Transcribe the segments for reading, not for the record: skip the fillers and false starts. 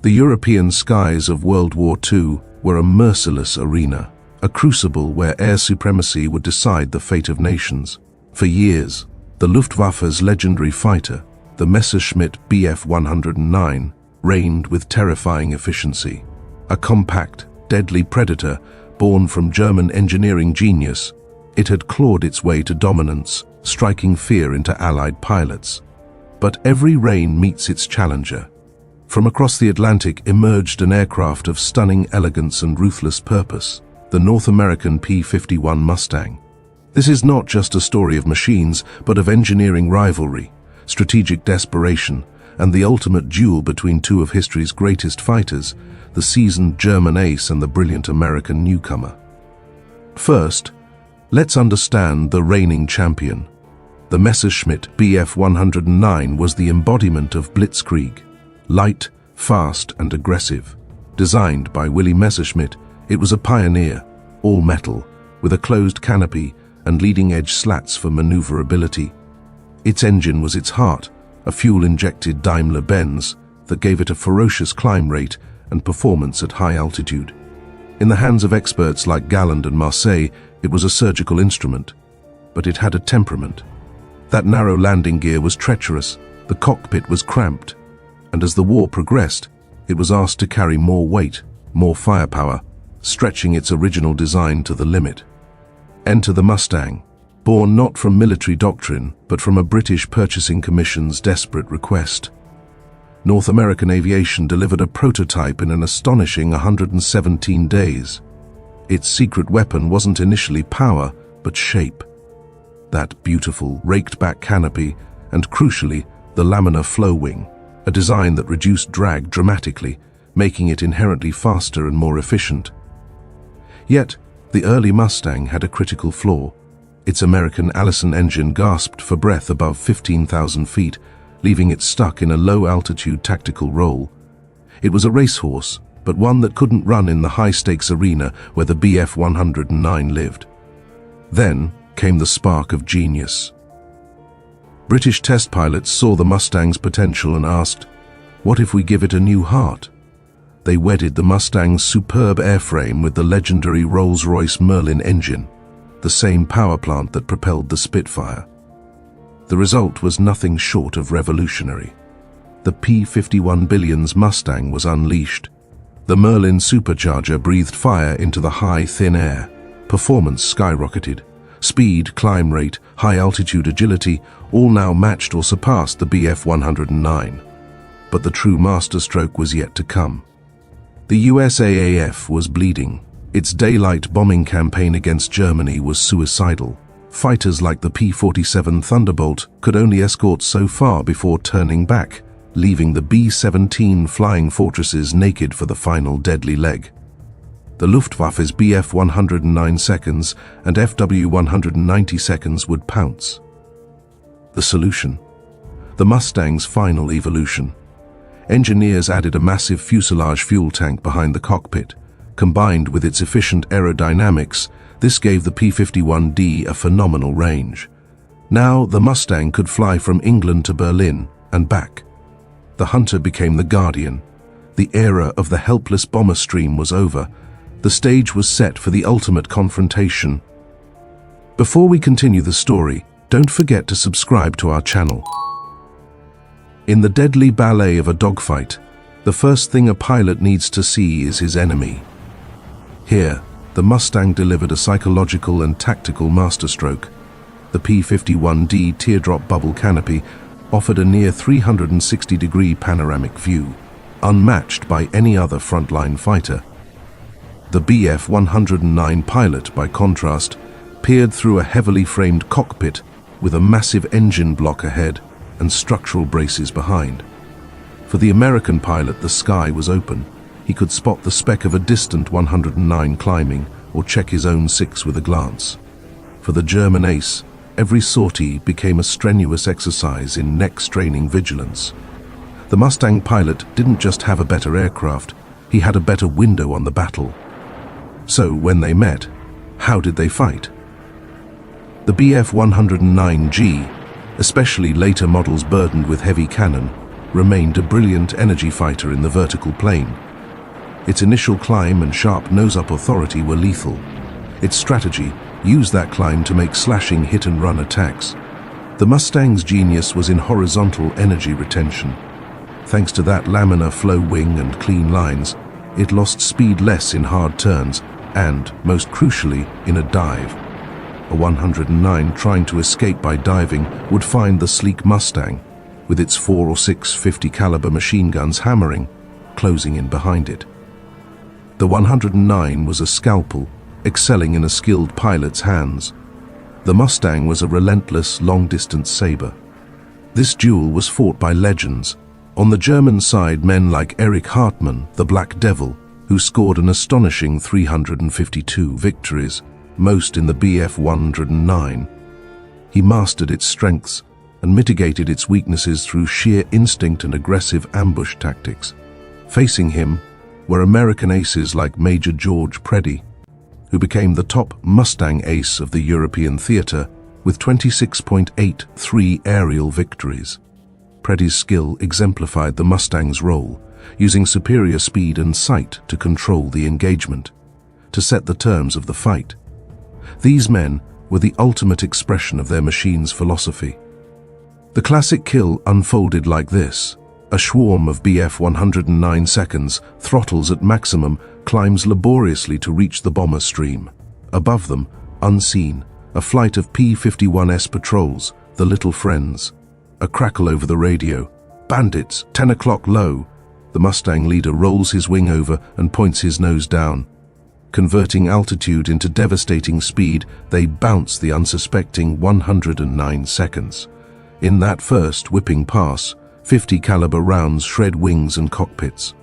The European skies of World War II were a merciless arena, a crucible where air supremacy would decide the fate of nations. For years, the Luftwaffe's legendary fighter, the Messerschmitt Bf 109, reigned with terrifying efficiency. A compact, deadly predator born from German engineering genius, it had clawed its way to dominance, striking fear into Allied pilots. But every reign meets its challenger. From across the Atlantic emerged an aircraft of stunning elegance and ruthless purpose, the North American P-51 Mustang. This is not just a story of machines, but of engineering rivalry, strategic desperation, and the ultimate duel between two of history's greatest fighters, the seasoned German ace and the brilliant American newcomer. First, let's understand the reigning champion. The Messerschmitt Bf 109 was the embodiment of blitzkrieg. Light, fast, and aggressive. Designed by Willy Messerschmitt, it was a pioneer, all metal, with a closed canopy and leading-edge slats for maneuverability. Its engine was its heart, a fuel-injected Daimler-Benz that gave it a ferocious climb rate and performance at high altitude. In the hands of experts like Galland and Marseille, it was a surgical instrument, but it had a temperament. That narrow landing gear was treacherous, the cockpit was cramped, and as the war progressed, it was asked to carry more weight, more firepower, stretching its original design to the limit. Enter the Mustang, born not from military doctrine, but from a British Purchasing Commission's desperate request. North American Aviation delivered a prototype in an astonishing 117 days. Its secret weapon wasn't initially power, but shape. That beautiful, raked-back canopy, and crucially, the laminar flow wing, a design that reduced drag dramatically, making it inherently faster and more efficient. Yet, the early Mustang had a critical flaw. Its American Allison engine gasped for breath above 15,000 feet, leaving it stuck in a low-altitude tactical role. It was a racehorse, but one that couldn't run in the high-stakes arena where the Bf 109 lived. Then came the spark of genius. British test pilots saw the Mustang's potential and asked, "What if we give it a new heart?" They wedded the Mustang's superb airframe with the legendary Rolls-Royce Merlin engine, the same power plant that propelled the Spitfire. The result was nothing short of revolutionary. The P-51 Billion's Mustang was unleashed. The Merlin supercharger breathed fire into the high, thin air. Performance skyrocketed. Speed, climb rate, high-altitude agility all now matched or surpassed the Bf 109. But the true masterstroke was yet to come. The USAAF was bleeding. Its daylight bombing campaign against Germany was suicidal. Fighters like the P-47 Thunderbolt could only escort so far before turning back, leaving the B-17 flying fortresses naked for the final deadly leg. The Luftwaffe's Bf 109 seconds and FW 190 seconds would pounce. The solution? The Mustang's final evolution. Engineers added a massive fuselage fuel tank behind the cockpit. Combined with its efficient aerodynamics, this gave the P-51D a phenomenal range. Now the Mustang could fly from England to Berlin and back. The Hunter became the Guardian. The era of the helpless bomber stream was over. The stage was set for the ultimate confrontation. Before we continue the story, don't forget to subscribe to our channel. In the deadly ballet of a dogfight, the first thing a pilot needs to see is his enemy. Here, the Mustang delivered a psychological and tactical masterstroke. The P-51D teardrop bubble canopy offered a near 360-degree panoramic view, unmatched by any other frontline fighter. The Bf 109 pilot, by contrast, peered through a heavily framed cockpit with a massive engine block ahead and structural braces behind. For the American pilot, the sky was open. He could spot the speck of a distant 109 climbing or check his own 6 with a glance. For the German ace, every sortie became a strenuous exercise in neck-straining vigilance. The Mustang pilot didn't just have a better aircraft, he had a better window on the battle. So when they met, how did they fight? The Bf 109G, especially later models burdened with heavy cannon, remained a brilliant energy fighter in the vertical plane. Its initial climb and sharp nose-up authority were lethal. Its strategy used that climb to make slashing hit-and-run attacks. The Mustang's genius was in horizontal energy retention. Thanks to that laminar flow wing and clean lines, it lost speed less in hard turns and, most crucially, in a dive. A 109 trying to escape by diving would find the sleek Mustang, with its 4 or 6 50 caliber machine guns hammering, closing in behind it. The 109 was a scalpel, excelling in a skilled pilot's hands. The Mustang was a relentless, long-distance saber. This duel was fought by legends. On the German side, men like Erich Hartmann, the Black Devil, who scored an astonishing 352 victories, most in the Bf 109. He mastered its strengths and mitigated its weaknesses through sheer instinct and aggressive ambush tactics. Facing him were American aces like Major George Preddy, who became the top Mustang ace of the European theater with 26.83 aerial victories. Preddy's skill exemplified the Mustang's role, using superior speed and sight to control the engagement, to set the terms of the fight. These men were the ultimate expression of their machine's philosophy. The classic kill unfolded like this. A swarm of Bf 109 seconds, throttles at maximum, climbs laboriously to reach the bomber stream. Above them, unseen, a flight of P-51S patrols, the Little Friends. A crackle over the radio. Bandits, 10 o'clock low. The Mustang leader rolls his wing over and points his nose down. Converting altitude into devastating speed, they bounce the unsuspecting 109 seconds. In that first whipping pass, 50 caliber rounds shred wings and cockpits.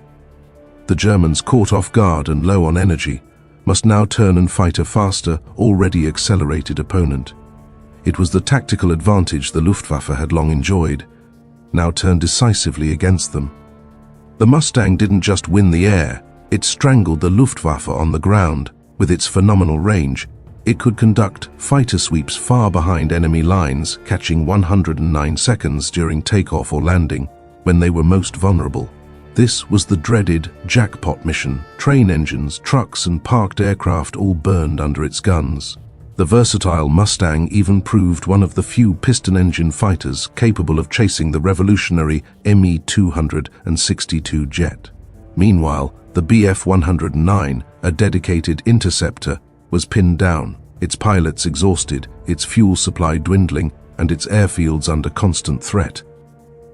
The Germans, caught off guard and low on energy, must now turn and fight a faster, already accelerated opponent. It was the tactical advantage the Luftwaffe had long enjoyed, now turned decisively against them. The Mustang didn't just win the air, it strangled the Luftwaffe on the ground. With its phenomenal range, it could conduct fighter sweeps far behind enemy lines, catching 109 seconds during takeoff or landing, when they were most vulnerable. This was the dreaded jackpot mission. Train engines, trucks, and parked aircraft all burned under its guns. The versatile Mustang even proved one of the few piston-engine fighters capable of chasing the revolutionary Me-262 jet. Meanwhile, the Bf 109, a dedicated interceptor, was pinned down, its pilots exhausted, its fuel supply dwindling, and its airfields under constant threat.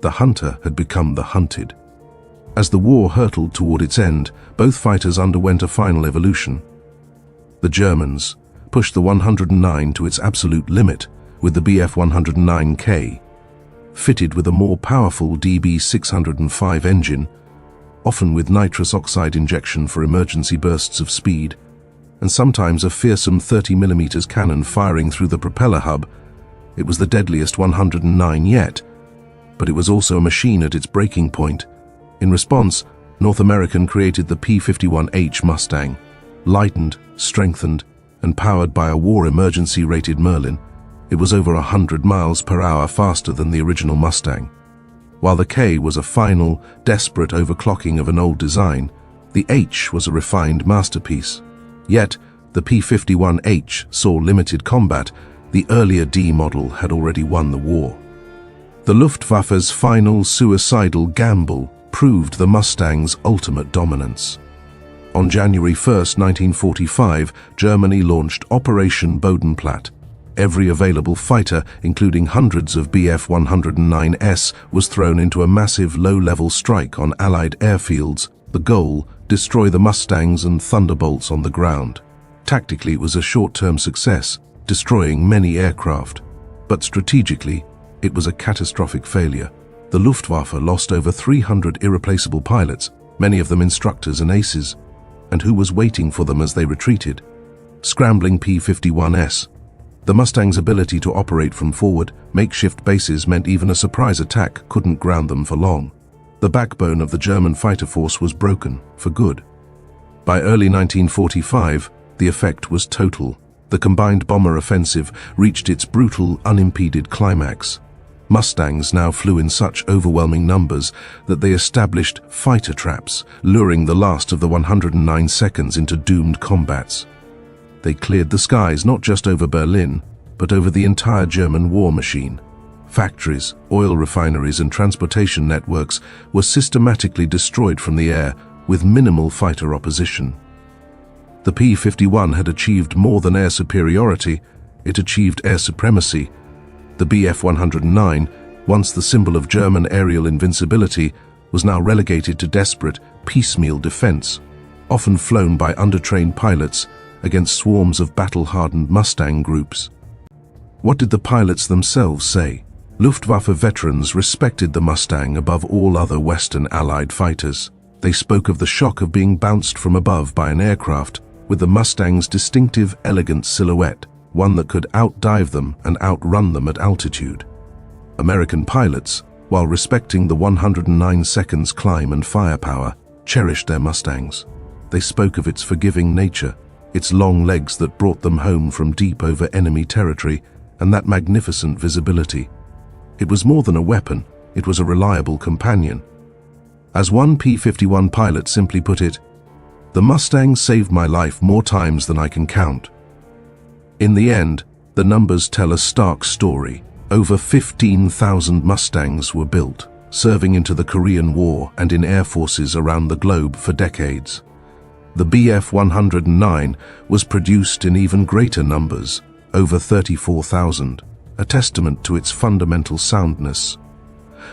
The hunter had become the hunted. As the war hurtled toward its end, both fighters underwent a final evolution. The Germans pushed the 109 to its absolute limit with the Bf 109K, fitted with a more powerful DB605 engine, often with nitrous oxide injection for emergency bursts of speed, and sometimes a fearsome 30mm cannon firing through the propeller hub. It was the deadliest 109 yet, but it was also a machine at its breaking point. In response, North American created the P-51H Mustang, lightened, strengthened, and powered by a war emergency-rated Merlin. It was over 100 miles per hour faster than the original Mustang. While the K was a final, desperate overclocking of an old design, the H was a refined masterpiece. Yet, the P-51H saw limited combat. The earlier D model had already won the war. The Luftwaffe's final suicidal gamble proved the Mustang's ultimate dominance. On January 1, 1945, Germany launched Operation Bodenplatte. Every available fighter, including hundreds of Bf 109S, was thrown into a massive low-level strike on Allied airfields. The goal: destroy the Mustangs and Thunderbolts on the ground. Tactically, it was a short-term success, destroying many aircraft. But strategically, it was a catastrophic failure. The Luftwaffe lost over 300 irreplaceable pilots, many of them instructors and aces. And who was waiting for them as they retreated? Scrambling P-51S. The Mustang's ability to operate from forward, makeshift bases meant even a surprise attack couldn't ground them for long. The backbone of the German fighter force was broken, for good. By early 1945, the effect was total. The combined bomber offensive reached its brutal, unimpeded climax. Mustangs now flew in such overwhelming numbers that they established fighter traps, luring the last of the 109 seconds into doomed combats. They cleared the skies not just over Berlin, but over the entire German war machine. Factories, oil refineries and transportation networks were systematically destroyed from the air with minimal fighter opposition. The P-51 had achieved more than air superiority, it achieved air supremacy. The Bf-109, once the symbol of German aerial invincibility, was now relegated to desperate, piecemeal defense, often flown by undertrained pilots against swarms of battle-hardened Mustang groups. What did the pilots themselves say? Luftwaffe veterans respected the Mustang above all other Western Allied fighters. They spoke of the shock of being bounced from above by an aircraft with the Mustang's distinctive, elegant silhouette, one that could outdive them and outrun them at altitude. American pilots, while respecting the 109 seconds climb and firepower, cherished their Mustangs. They spoke of its forgiving nature, its long legs that brought them home from deep over enemy territory, and that magnificent visibility. It was more than a weapon, it was a reliable companion. As one P-51 pilot simply put it, "The Mustang saved my life more times than I can count." In the end, the numbers tell a stark story. Over 15,000 Mustangs were built, serving into the Korean War and in air forces around the globe for decades. The Bf-109 was produced in even greater numbers, over 34,000, a testament to its fundamental soundness.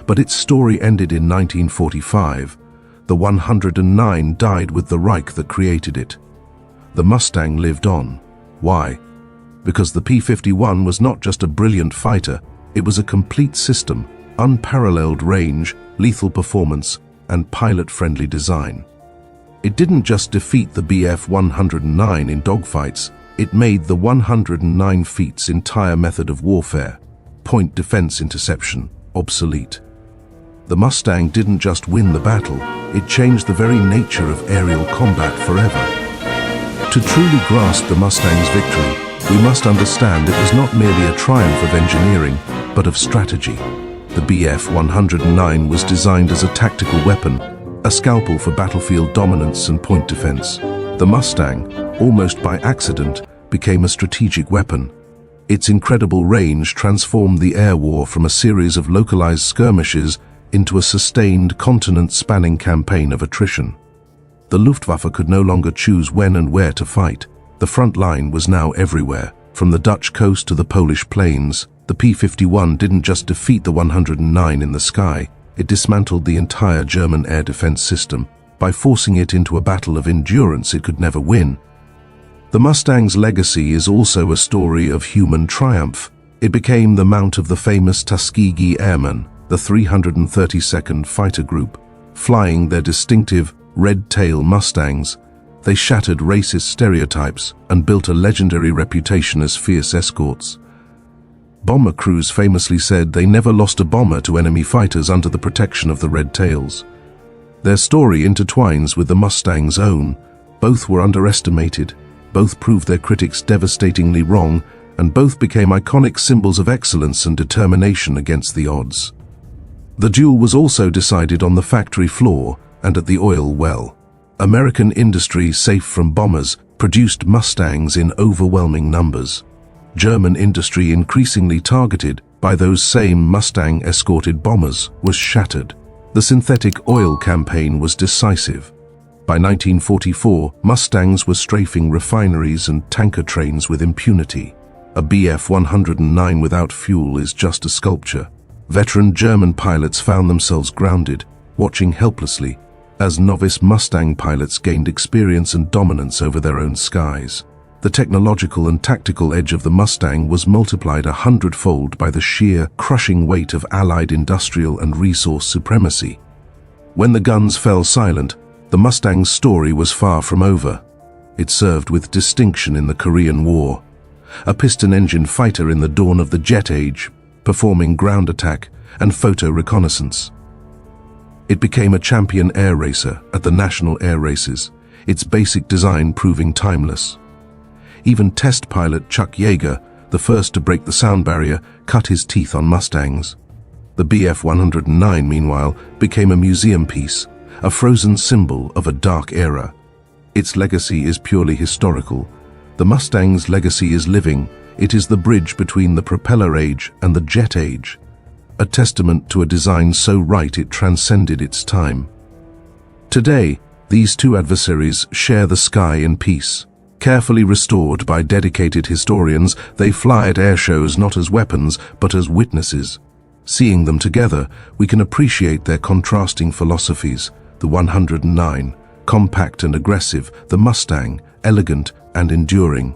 But its story ended in 1945. The 109 died with the Reich that created it. The Mustang lived on. Why? Because the P-51 was not just a brilliant fighter, it was a complete system, unparalleled range, lethal performance, and pilot-friendly design. It didn't just defeat the Bf-109 in dogfights, it made the 109 feet's entire method of warfare, point defense interception, obsolete. The Mustang didn't just win the battle, it changed the very nature of aerial combat forever. To truly grasp the Mustang's victory, we must understand it was not merely a triumph of engineering, but of strategy. The Bf-109 was designed as a tactical weapon, a scalpel for battlefield dominance and point defense. The Mustang, almost by accident, became a strategic weapon. Its incredible range transformed the air war from a series of localized skirmishes into a sustained, continent-spanning campaign of attrition. The Luftwaffe could no longer choose when and where to fight. The front line was now everywhere. From the Dutch coast to the Polish plains, the P-51 didn't just defeat the 109 in the sky, it dismantled the entire German air defense system by forcing it into a battle of endurance it could never win. The Mustang's legacy is also a story of human triumph. It became the mount of the famous Tuskegee Airmen, the 332nd Fighter Group. Flying their distinctive red-tail Mustangs, they shattered racist stereotypes and built a legendary reputation as fierce escorts. Bomber crews famously said they never lost a bomber to enemy fighters under the protection of the red tails. Their story intertwines with the Mustang's own. Both were underestimated, both proved their critics devastatingly wrong, and both became iconic symbols of excellence and determination against the odds. The duel was also decided on the factory floor and at the oil well. American industry, safe from bombers, produced Mustangs in overwhelming numbers. German industry, increasingly targeted by those same Mustang-escorted bombers, was shattered. The synthetic oil campaign was decisive. By 1944, Mustangs were strafing refineries and tanker trains with impunity. A Bf-109 without fuel is just a sculpture. Veteran German pilots found themselves grounded, watching helplessly as novice Mustang pilots gained experience and dominance over their own skies. The technological and tactical edge of the Mustang was multiplied 100-fold by the sheer, crushing weight of Allied industrial and resource supremacy. When the guns fell silent, the Mustang's story was far from over. It served with distinction in the Korean War. A piston-engine fighter in the dawn of the jet age, performing ground attack and photo reconnaissance. It became a champion air racer at the national air races, its basic design proving timeless. Even test pilot Chuck Yeager, the first to break the sound barrier, cut his teeth on Mustangs. The Bf-109, meanwhile, became a museum piece, a frozen symbol of a dark era. Its legacy is purely historical. The Mustang's legacy is living. It is the bridge between the propeller age and the jet age, a testament to a design so right it transcended its time. Today, these two adversaries share the sky in peace. Carefully restored by dedicated historians, they fly at air shows not as weapons, but as witnesses. Seeing them together, we can appreciate their contrasting philosophies. The 109, compact and aggressive; the Mustang, elegant and enduring.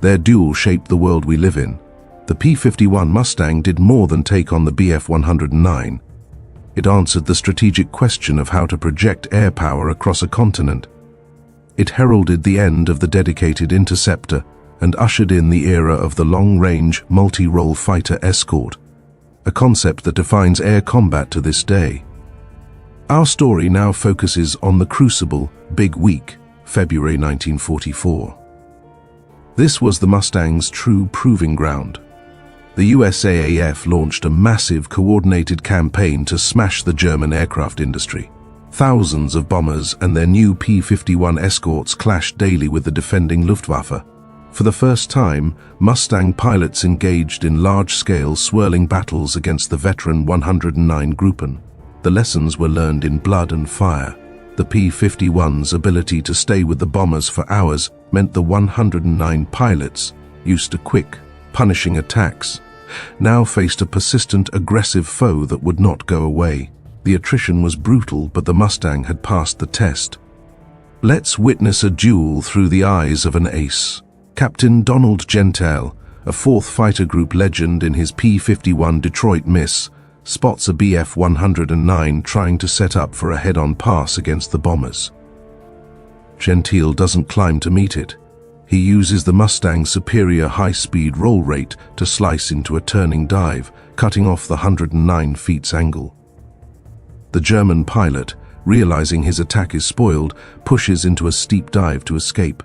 Their duel shaped the world we live in. The P-51 Mustang did more than take on the Bf-109. It answered the strategic question of how to project air power across a continent. It heralded the end of the dedicated interceptor and ushered in the era of the long-range, multi-role fighter escort, a concept that defines air combat to this day. Our story now focuses on the crucible, Big Week, February 1944. This was the Mustang's true proving ground. The USAAF launched a massive coordinated campaign to smash the German aircraft industry. Thousands of bombers and their new P-51 escorts clashed daily with the defending Luftwaffe. For the first time, Mustang pilots engaged in large-scale swirling battles against the veteran 109 Gruppen. The lessons were learned in blood and fire. The P-51's ability to stay with the bombers for hours meant the 109 pilots, used to quick, punishing attacks, now faced a persistent, aggressive foe that would not go away. The attrition was brutal, but the Mustang had passed the test. Let's witness a duel through the eyes of an ace. Captain Donald Gentile, a 4th Fighter Group legend in his P-51 Detroit Miss, spots a Bf-109 trying to set up for a head-on pass against the bombers. Gentile doesn't climb to meet it. He uses the Mustang's superior high-speed roll rate to slice into a turning dive, cutting off the 109 feet's angle. The German pilot, realizing his attack is spoiled, pushes into a steep dive to escape,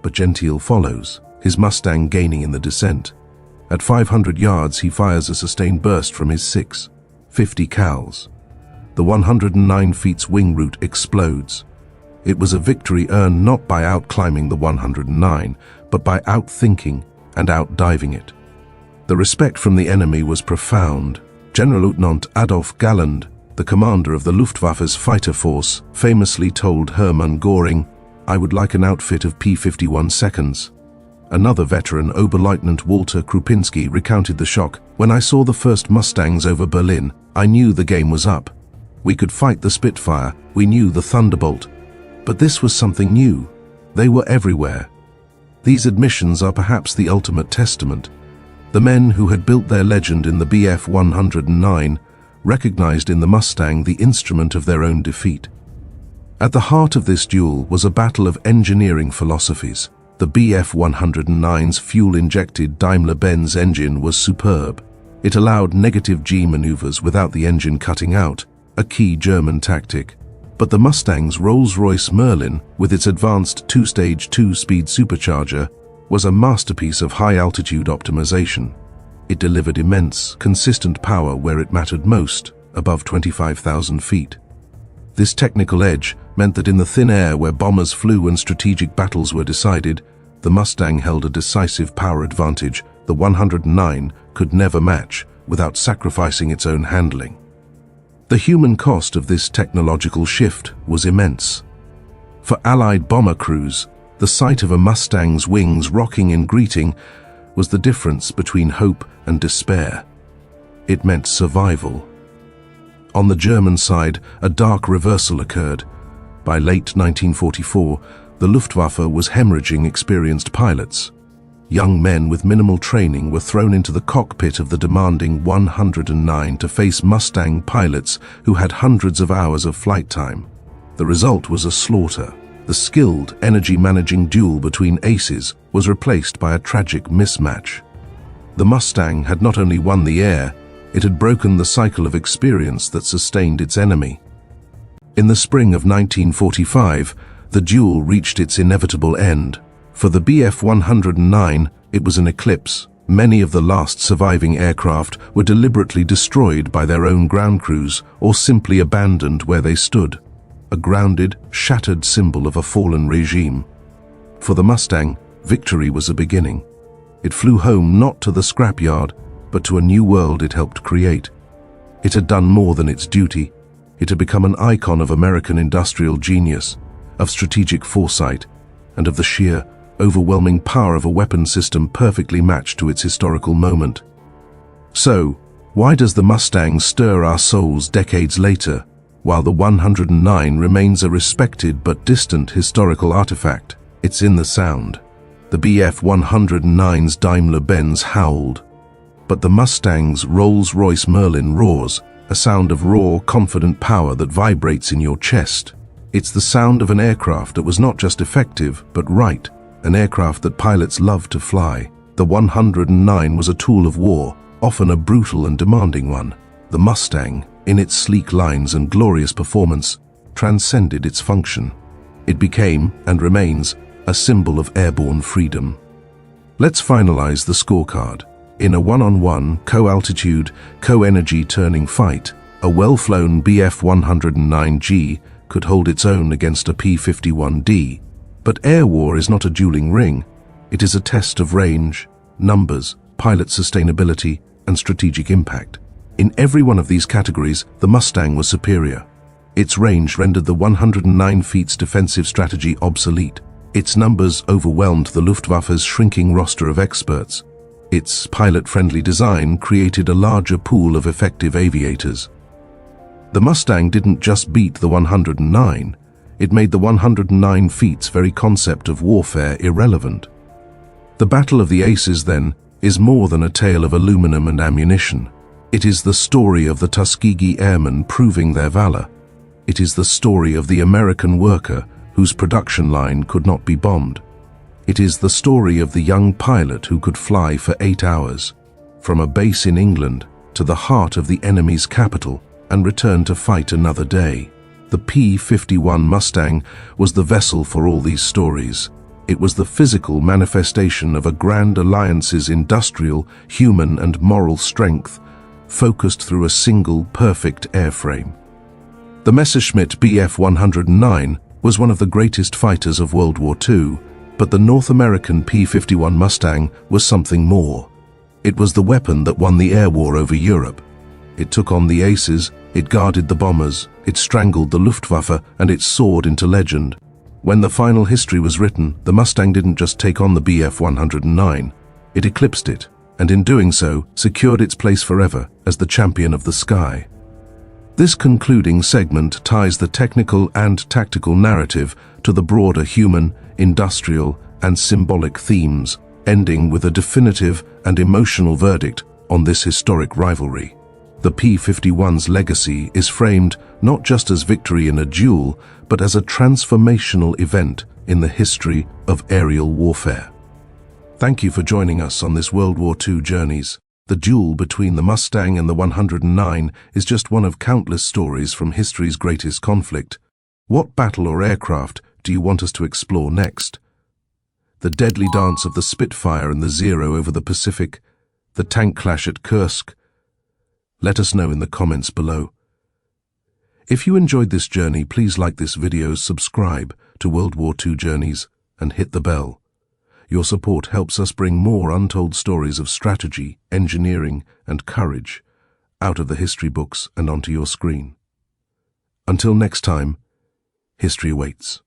but Gentile follows, his Mustang gaining in the descent. At 500 yards, he fires a sustained burst from his 6.50 cals. The 109 feet's wing root explodes. It was a victory earned not by outclimbing the 109, but by outthinking and outdiving it. The respect from the enemy was profound. Generalleutnant Adolf Galland, the commander of the Luftwaffe's fighter force, famously told Hermann Göring, "I would like an outfit of P-51 seconds." Another veteran, Oberleutnant Walter Krupinski, recounted the shock. "When I saw the first Mustangs over Berlin, I knew the game was up. We could fight the Spitfire, we knew the Thunderbolt. But this was something new. They were everywhere." These admissions are perhaps the ultimate testament. The men who had built their legend in the Bf-109 recognized in the Mustang the instrument of their own defeat. At the heart of this duel was a battle of engineering philosophies. The Bf-109's fuel-injected Daimler-Benz engine was superb. It allowed negative G maneuvers without the engine cutting out, a key German tactic. But the Mustang's Rolls-Royce Merlin, with its advanced two-stage two-speed supercharger, was a masterpiece of high-altitude optimization. It delivered immense, consistent power where it mattered most, above 25,000 feet. This technical edge meant that in the thin air where bombers flew and strategic battles were decided, the Mustang held a decisive power advantage the 109 could never match without sacrificing its own handling. The human cost of this technological shift was immense. For Allied bomber crews, the sight of a Mustang's wings rocking in greeting was the difference between hope and despair. It meant survival. On the German side, a dark reversal occurred. By late 1944, the Luftwaffe was hemorrhaging experienced pilots. Young men with minimal training were thrown into the cockpit of the demanding 109 to face Mustang pilots who had hundreds of hours of flight time. The result was a slaughter. The skilled, energy-managing duel between aces was replaced by a tragic mismatch. The Mustang had not only won the air, it had broken the cycle of experience that sustained its enemy. In the spring of 1945, the duel reached its inevitable end. For the Bf-109, it was an eclipse, Many of the last surviving aircraft were deliberately destroyed by their own ground crews or simply abandoned where they stood, a grounded, shattered symbol of a fallen regime. For the Mustang, victory was a beginning. It flew home not to the scrapyard, but to a new world it helped create. It had done more than its duty. It had become an icon of American industrial genius, of strategic foresight, and of the sheer, overwhelming power of a weapon system perfectly matched to its historical moment. So, why does the Mustang stir our souls decades later, while the 109 remains a respected but distant historical artifact? It's in the sound. The Bf-109's Daimler-Benz howled, but the Mustang's Rolls-Royce Merlin roars, a sound of raw, confident power that vibrates in your chest. It's the sound of an aircraft that was not just effective, but right, an aircraft that pilots love to fly. The 109 was a tool of war, often a brutal and demanding one. The Mustang, in its sleek lines and glorious performance, transcended its function. It became, and remains, a symbol of airborne freedom. Let's finalize the scorecard. In a one-on-one, co-altitude, co-energy turning fight, a well-flown Bf-109G could hold its own against a P-51D. But air war is not a dueling ring. It is a test of range, numbers, pilot sustainability, and strategic impact. In every one of these categories, the Mustang was superior. Its range rendered the 109 feet's defensive strategy obsolete. Its numbers overwhelmed the Luftwaffe's shrinking roster of experts. Its pilot-friendly design created a larger pool of effective aviators. The Mustang didn't just beat the 109, it made the 109 feet's very concept of warfare irrelevant. The Battle of the Aces, then, is more than a tale of aluminum and ammunition. It is the story of the Tuskegee Airmen proving their valor. It is the story of the American worker whose production line could not be bombed. It is the story of the young pilot who could fly for 8 hours, from a base in England to the heart of the enemy's capital, and return to fight another day. The P-51 Mustang was the vessel for all these stories. It was the physical manifestation of a grand alliance's industrial, human, and moral strength, focused through a single, perfect airframe. The Messerschmitt Bf-109 was one of the greatest fighters of World War II, but the North American P-51 Mustang was something more. It was the weapon that won the air war over Europe. It took on the aces, it guarded the bombers, it strangled the Luftwaffe, and it soared into legend. When the final history was written, the Mustang didn't just take on the Bf-109, it eclipsed it, and in doing so, secured its place forever as the champion of the sky. This concluding segment ties the technical and tactical narrative to the broader human, industrial, and symbolic themes, ending with a definitive and emotional verdict on this historic rivalry. The P-51's legacy is framed not just as victory in a duel, but as a transformational event in the history of aerial warfare. Thank you for joining us on this World War II Journeys. The duel between the Mustang and the 109 is just one of countless stories from history's greatest conflict. What battle or aircraft do you want us to explore next? The deadly dance of the Spitfire and the Zero over the Pacific, the tank clash at Kursk? Let us know in the comments below. If you enjoyed this journey, please like this video, subscribe to World War II Journeys, and hit the bell. Your support helps us bring more untold stories of strategy, engineering, and courage out of the history books and onto your screen. Until next time, history awaits.